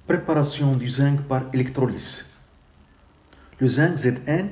Préparation du zinc par électrolyse. Le zinc Zn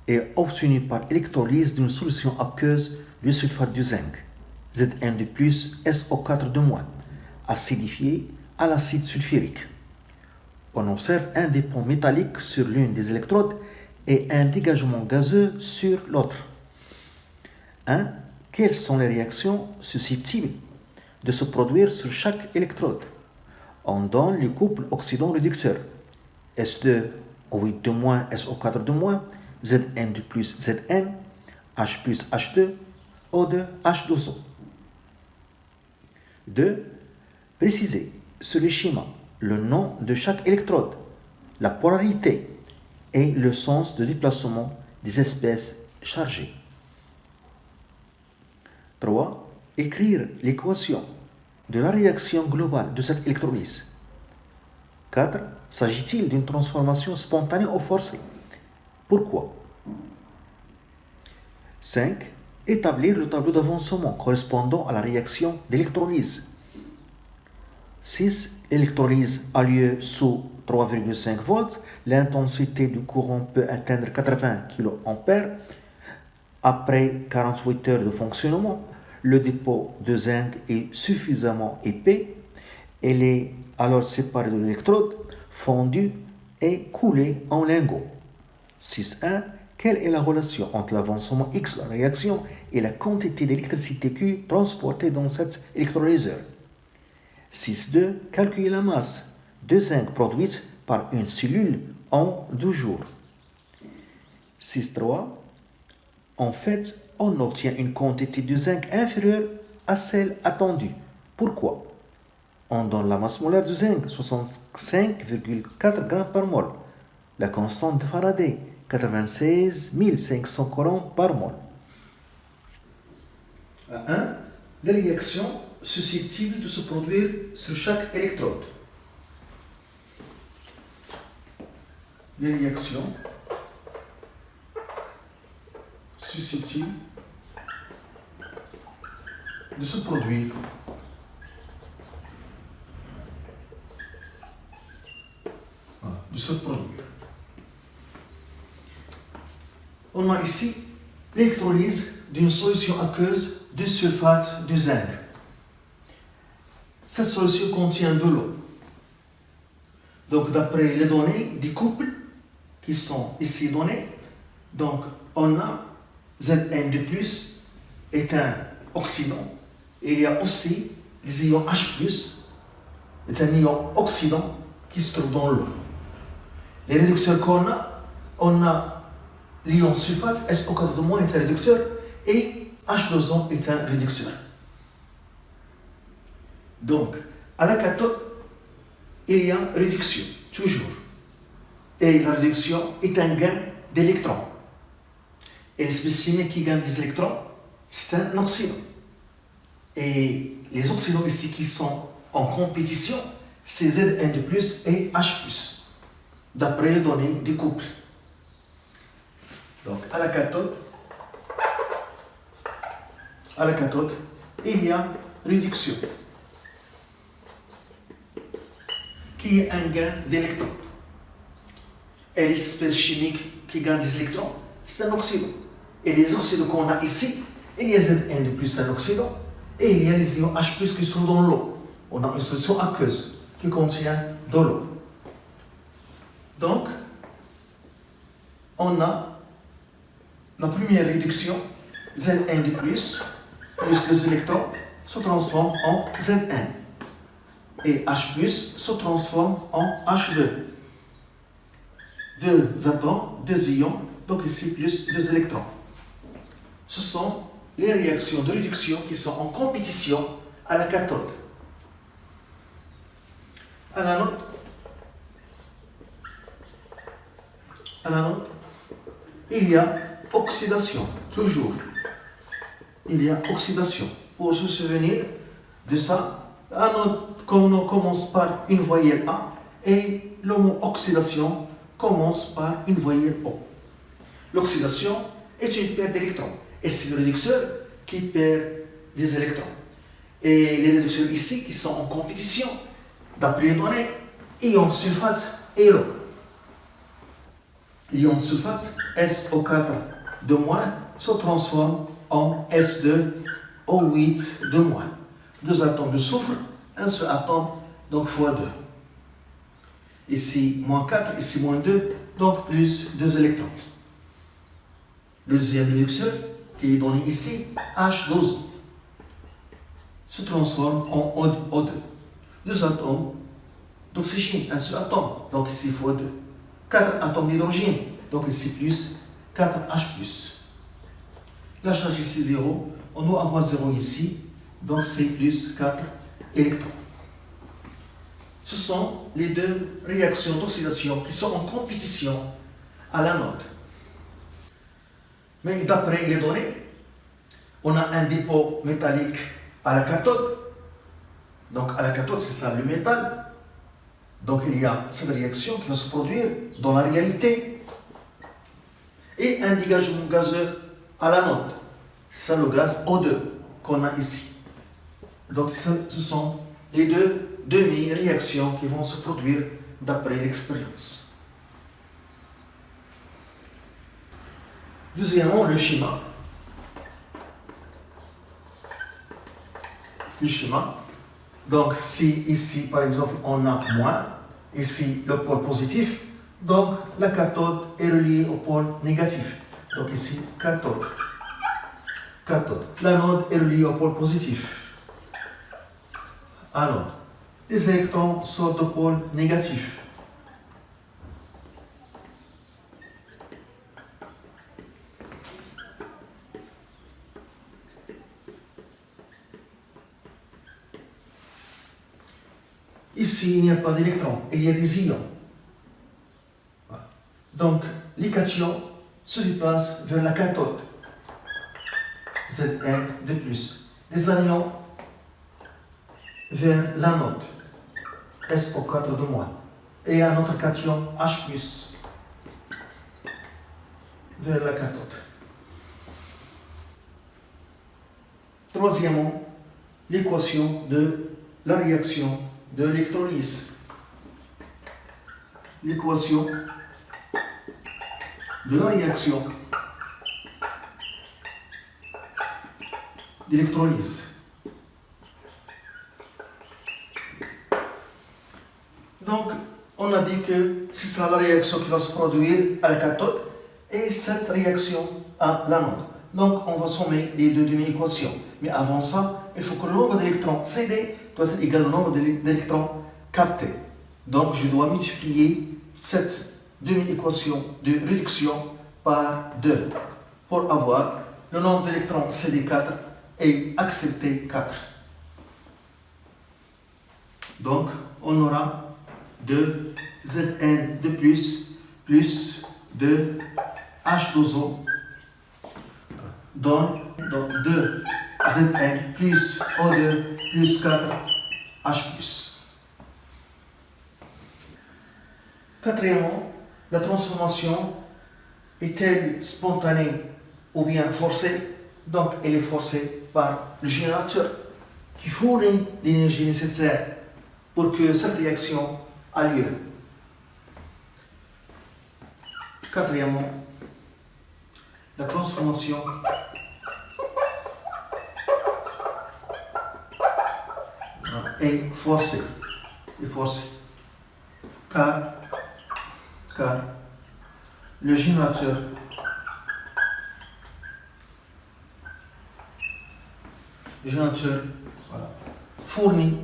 est obtenu par électrolyse d'une solution aqueuse de sulfate de zinc, Zn de plus SO4 de moins, acidifié à l'acide sulfurique. On observe un dépôt métallique sur l'une des électrodes et un dégagement gazeux sur l'autre. 1. Quelles sont les réactions susceptibles de se produire sur chaque électrode? On donne le couple oxydant-réducteur S2 O8 de moins, SO4 de moins, Zn de plus Zn, H plus H2, O2 H2O. 2. Préciser sur le schéma le nom de chaque électrode, la polarité et le sens de déplacement des espèces chargées. 3. Écrire l'équation de la réaction globale de cette électrolyse. 4. S'agit-il d'une transformation spontanée ou forcée? Pourquoi? 5. Établir le tableau d'avancement correspondant à la réaction d'électrolyse. 6. L'électrolyse a lieu sous 3,5 volts. L'intensité du courant peut atteindre 80 kA. Après 48 heures de fonctionnement, le dépôt de zinc est suffisamment épais. Il est alors séparé de l'électrode, fondu et coulé en lingots. 6.1. Quelle est la relation entre l'avancement X de la réaction et la quantité d'électricité Q transportée dans cet électrolyseur? 6.2. Calculer la masse de zinc produite par une cellule en 2 jours. 6.3. En fait, on obtient une quantité de zinc inférieure à celle attendue. Pourquoi? On donne la masse molaire de zinc, 65,4 g par mol. La constante de Faraday, 96 500 coulombs par mol. 1. Les réactions susceptibles de se produire sur chaque électrode. Les réactions susceptibles de se produire On a ici l'électrolyse d'une solution aqueuse de sulfate de zinc. Cette solution contient de l'eau. Donc, d'après les données des couples qui sont ici donnés, donc on a Zn de plus est un oxydant. Il y a aussi les ions H+, est un ion oxydant qui se trouve dans l'eau. Les réducteurs qu'on a, on a l'ion sulfate, SO4 de moins est un réducteur et H2O est un réducteur. Donc, à la cathode, il y a réduction, toujours. Et la réduction est un gain d'électrons. Et le spécimen qui gagne des électrons, c'est un oxydant. Et les oxydants ici qui sont en compétition, c'est Zn de plus et H+, d'après les données du couple. Donc, à la cathode, il y a réduction, qui est un gain d'électrons. Et l'espèce chimique qui gagne des électrons, c'est un oxydant. Et les oxydants qu'on a ici, il y a Zn de plus un oxydant, et il y a les ions H+, qui sont dans l'eau. On a une solution aqueuse qui contient de l'eau. Donc, on a la première réduction, Zn de plus 2 électrons, se transforme en Zn. Et H+, se transforme en H2. 2 atomes, 2 ions, donc ici plus 2 électrons. Ce sont les réactions de réduction qui sont en compétition à la cathode. À l'anode, il y a oxydation, toujours. Il y a oxydation. Pour se souvenir de ça, l'anode commence par une voyelle A et le mot oxydation commence par une voyelle O. L'oxydation est une perte d'électrons et c'est le réducteur qui perd des électrons. Et les réducteurs ici qui sont en compétition, d'après les données, ion sulfate et l'eau. L'ion sulfate, SO4 se transforme en S2O8 Deux atomes de soufre, un seul atome, donc fois 2. Ici, moins 4, ici, moins 2, donc plus 2 électrons. Le deuxième réducteur, qui est donné ici, H12, se transforme en O2. Deux atomes d'oxygène, un seul atome, donc ici fois 2. 4 atomes d'hydrogène, donc ici plus 4H+. La charge ici 0, on doit avoir 0 ici, donc c'est plus 4 électrons. Ce sont les deux réactions d'oxydation qui sont en compétition à l'anode. Mais d'après les données, on a un dépôt métallique à la cathode. Donc à la cathode, c'est ça le métal. Donc il y a cette réaction qui va se produire dans la réalité. Et un dégagement gazeux à l'anode. C'est ça le gaz O2 qu'on a ici. Donc ce sont les deux demi-réactions qui vont se produire d'après l'expérience. Deuxièmement, le schéma. Le schéma. Donc si ici par exemple on a moins, ici le pôle positif, donc la cathode est reliée au pôle négatif. Donc ici cathode. L'anode est reliée au pôle positif. Anode. Les électrons sortent au pôle négatif. Ici, il n'y a pas d'électrons, il y a des ions. Donc, les cations se déplacent vers la cathode. Zn de plus. Les anions vers l'anode. SO4 de moins. Et un autre cation H+, vers la cathode. Troisièmement, l'équation de la réaction de l'électrolyse. L'équation de la réaction d'électrolyse. Donc, on a dit que c'est ça la réaction qui va se produire à la cathode et cette réaction à l'anode. Donc, on va sommer les deux demi-équations. Mais avant ça, il faut que le nombre d'électrons CD doit être égal au nombre d'électrons captés. Donc, je dois multiplier cette demi-équation de réduction par 2 pour avoir le nombre d'électrons CD4 et accepter 4. Donc, on aura 2 Zn de plus 2 H2O donne 2 Zn plus O2 plus 4 H+. Quatrièmement, la transformation est-elle spontanée ou bien forcée? Donc, elle est forcée par le générateur qui fournit l'énergie nécessaire pour que cette réaction a lieu. Quatrièmement, la transformation est forcée. Car le générateur fournit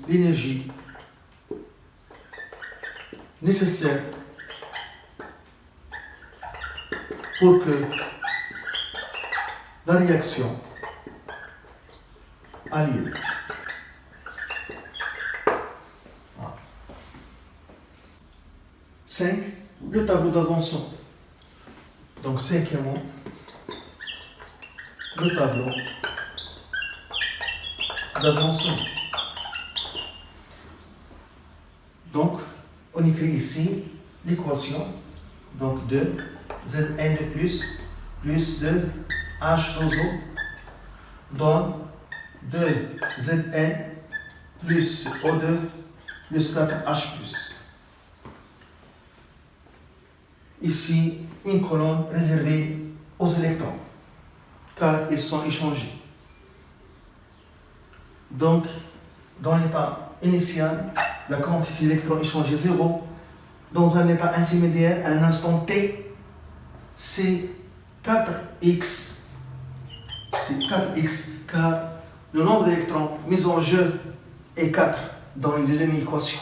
l'énergie nécessaire pour que la réaction a lieu. 5. Le tableau d'avancement. Donc, cinquièmement, le tableau d'avancement. Donc, on écrit ici l'équation. Donc, 2 Zn de plus 2 H2O donne 2Zn plus O2 plus 4H+. Ici, une colonne réservée aux électrons, car ils sont échangés. Donc, dans l'état initial, la quantité d'électrons échangés 0. Dans un état intermédiaire, à un instant t, c'est 4x. C'est 4x, car le nombre d'électrons mis en jeu est 4 dans les deux demi-équations.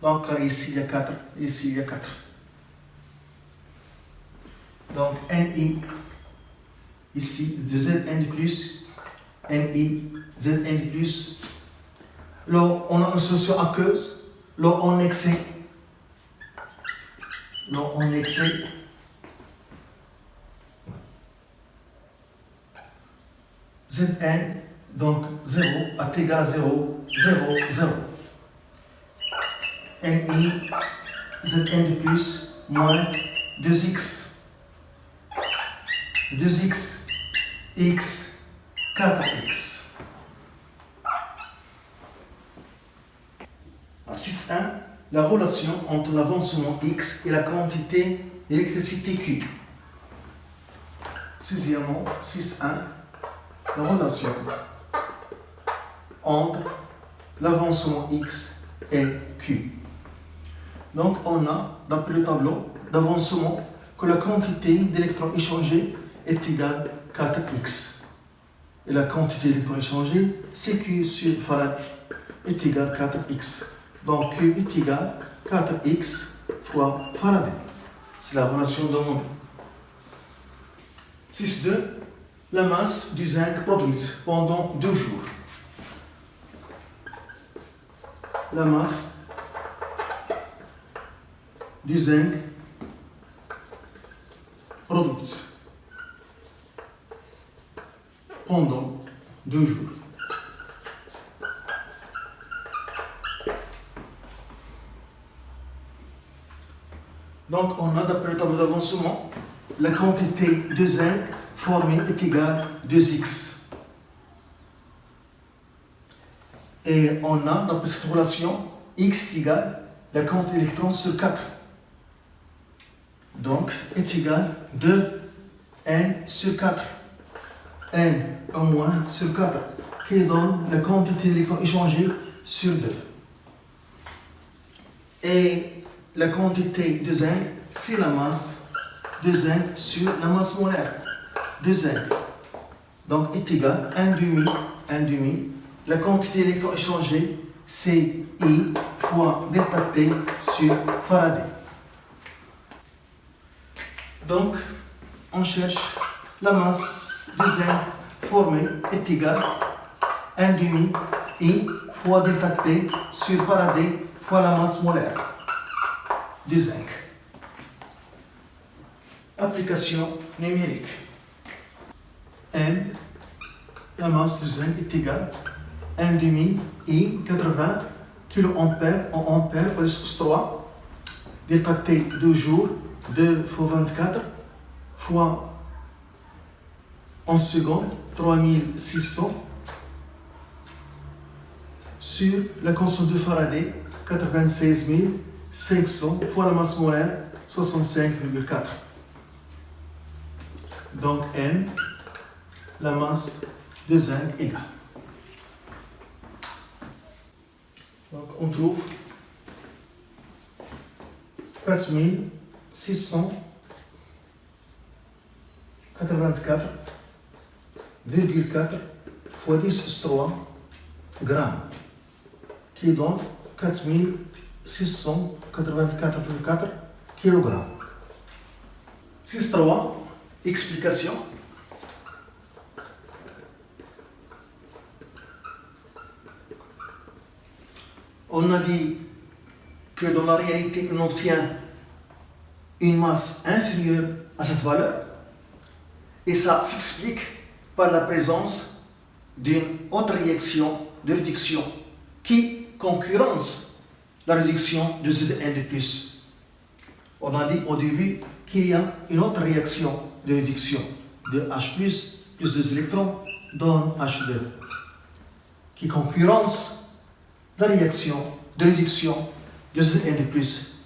Donc, ici, il y a 4, ici, il y a 4. Donc, Ni, ici, de Zn de plus, Ni, Zn de plus. Là, on a une solution aqueuse. Là, en excès. Là, en excès. Zn, donc 0, est égal à 0, 0, 0. Ni, Zn de plus, moins 2x. 2x, x, 4x. À 6.1, la relation entre l'avancement x et la quantité d'électricité Q. Sixièmement, 6.1, la relation entre l'avancement x et Q. Donc on a, d'après le tableau d'avancement, que la quantité d'électrons échangés est égale à 4x. Et la quantité d'électrons échangés, CQ sur Faraday, est égale à 4x. Donc Q est égal à 4x fois Faraday. C'est la relation demandée. 6.2. La masse du zinc produite pendant 2 jours. La masse du zinc produite pendant 2 jours. Donc, on a, d'après le tableau d'avancement, la quantité de zinc formée est égale à 2x. Et on a, d'après cette relation, x est égal à la quantité d'électrons sur 4. Donc, est égal à 2n sur 4. n en moins sur 4, qui donne la quantité d'électrons échangés sur 2. Et la quantité de zinc, c'est la masse de zinc sur la masse molaire de zinc. Donc, est égal à 1 demi. La quantité d'électrons échangés, c'est I fois delta T sur Faraday. Donc, on cherche la masse de zinc formée est égale à 1 demi I fois delta T sur Faraday fois la masse molaire du zinc. Application numérique. M, la masse du zinc est égale à 1 demi I 80 kA en ampères fois 10 3 delta T 2 jours 2 fois 24 fois en secondes 3600 sur la constante de Faraday 96 500 fois la masse molaire 65,4. Donc M, la masse de zinc égale. Donc on trouve 4684,4 fois 10 3 grammes, qui donne 4684,4 kg. 6.3. Explication. On a dit que dans la réalité, on obtient une masse inférieure à cette valeur, et ça s'explique par la présence d'une autre réaction de réduction qui concurrence la réduction de Zn de plus. On a dit au début qu'il y a une autre réaction de réduction de H+, plus 2 électrons, donne H2. qui concurrence la réaction de réduction de Zn de plus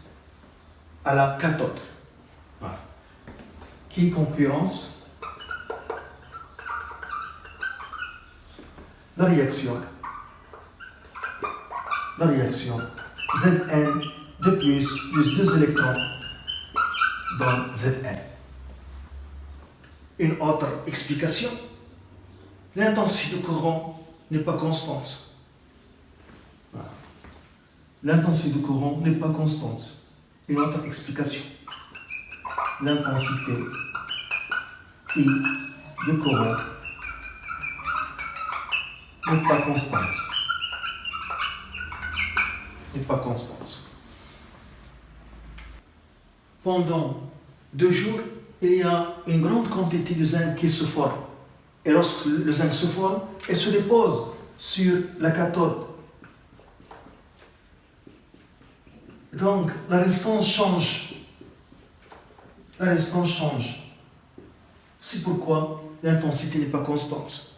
à la cathode. Voilà. Qui concurrence la réaction Zn de plus 2 électrons dans Zn. Une autre explication, l'intensité du courant n'est pas constante. Voilà. L'intensité du courant n'est pas constante. Une autre explication, l'intensité I du courant n'est pas constante. Pendant 2 jours, il y a une grande quantité de zinc qui se forme. Et lorsque le zinc se forme, il se dépose sur la cathode. Donc, la résistance change. C'est pourquoi l'intensité n'est pas constante.